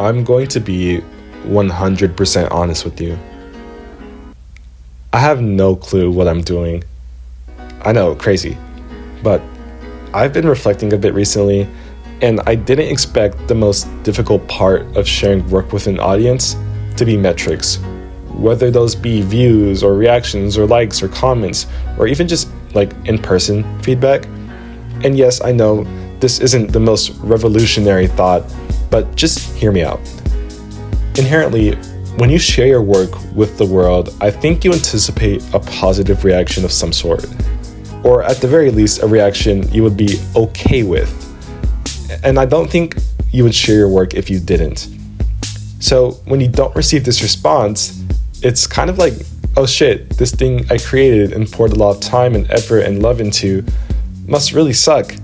I'm going to be 100% honest with you. I have no clue what I'm doing. I know, crazy. But I've been reflecting a bit recently, and I didn't expect the most difficult part of sharing work with an audience to be metrics. Whether those be views or reactions or likes or comments, or even just like in-person feedback. And yes, I know this isn't the most revolutionary thought, but just hear me out. Inherently, when you share your work with the world, I think you anticipate a positive reaction of some sort, or at the very least, a reaction you would be okay with. And I don't think you would share your work if you didn't. So when you don't receive this response, it's kind of like, oh shit, this thing I created and poured a lot of time and effort and love into must really suck.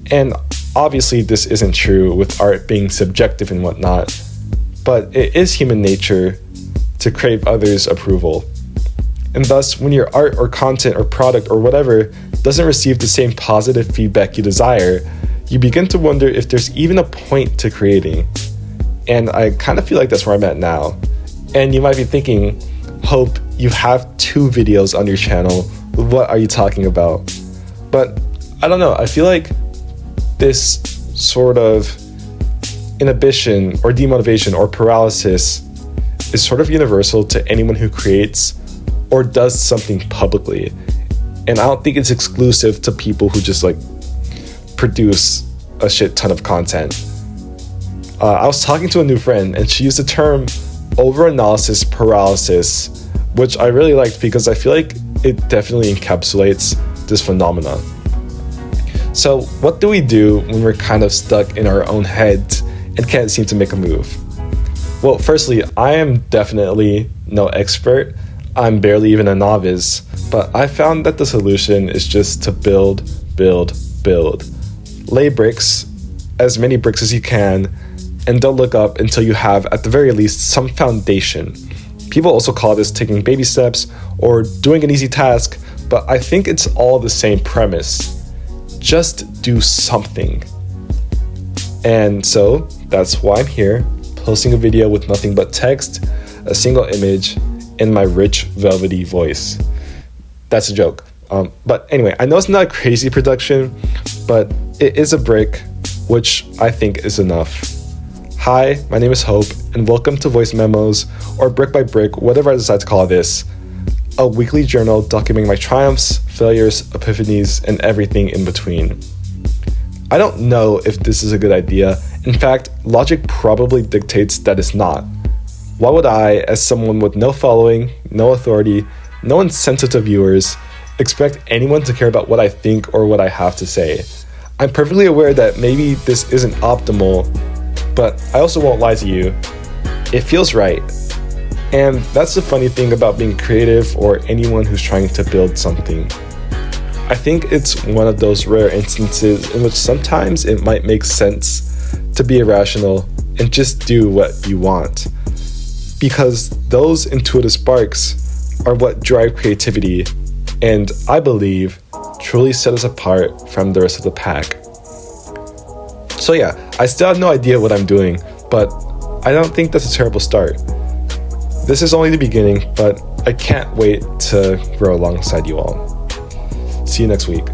And obviously this isn't true with art being subjective and whatnot, but it is human nature to crave others' approval. And thus, when your art or content or product or whatever doesn't receive the same positive feedback you desire, you begin to wonder if there's even a point to creating. And I kind of feel like that's where I'm at now. And you might be thinking, Hope, you have 2 videos on your channel. What are you talking about? But I don't know. I feel like this sort of inhibition or demotivation or paralysis is sort of universal to anyone who creates or does something publicly. And I don't think it's exclusive to people who just like produce a shit ton of content. I was talking to a new friend and she used the term over-analysis paralysis, which I really liked because I feel like it definitely encapsulates this phenomenon. So what do we do when we're kind of stuck in our own heads and can't seem to make a move? Well, firstly, I am definitely no expert. I'm barely even a novice, but I found that the solution is just to build. Lay bricks, as many bricks as you can, and don't look up until you have, at the very least, some foundation. People also call this taking baby steps or doing an easy task, but I think it's all the same premise. Just do something. And so that's why I'm here, posting a video with nothing but text, a single image, and my rich, velvety voice. That's a joke. But anyway, I know it's not a crazy production, but it is a brick, which I think is enough. Hi, my name is Hope, and welcome to Voice Memos, or Brick by Brick, whatever I decide to call this, a weekly journal documenting my triumphs, failures, epiphanies, and everything in between. I don't know if this is a good idea. In fact, logic probably dictates that it's not. Why would I, as someone with no following, no authority, no incentive to viewers, expect anyone to care about what I think or what I have to say? I'm perfectly aware that maybe this isn't optimal, but I also won't lie to you. It feels right. And that's the funny thing about being creative or anyone who's trying to build something. I think it's one of those rare instances in which sometimes it might make sense to be irrational and just do what you want. Because those intuitive sparks are what drive creativity and, I believe, truly set us apart from the rest of the pack. So yeah, I still have no idea what I'm doing, but I don't think that's a terrible start. This is only the beginning, but I can't wait to grow alongside you all. See you next week.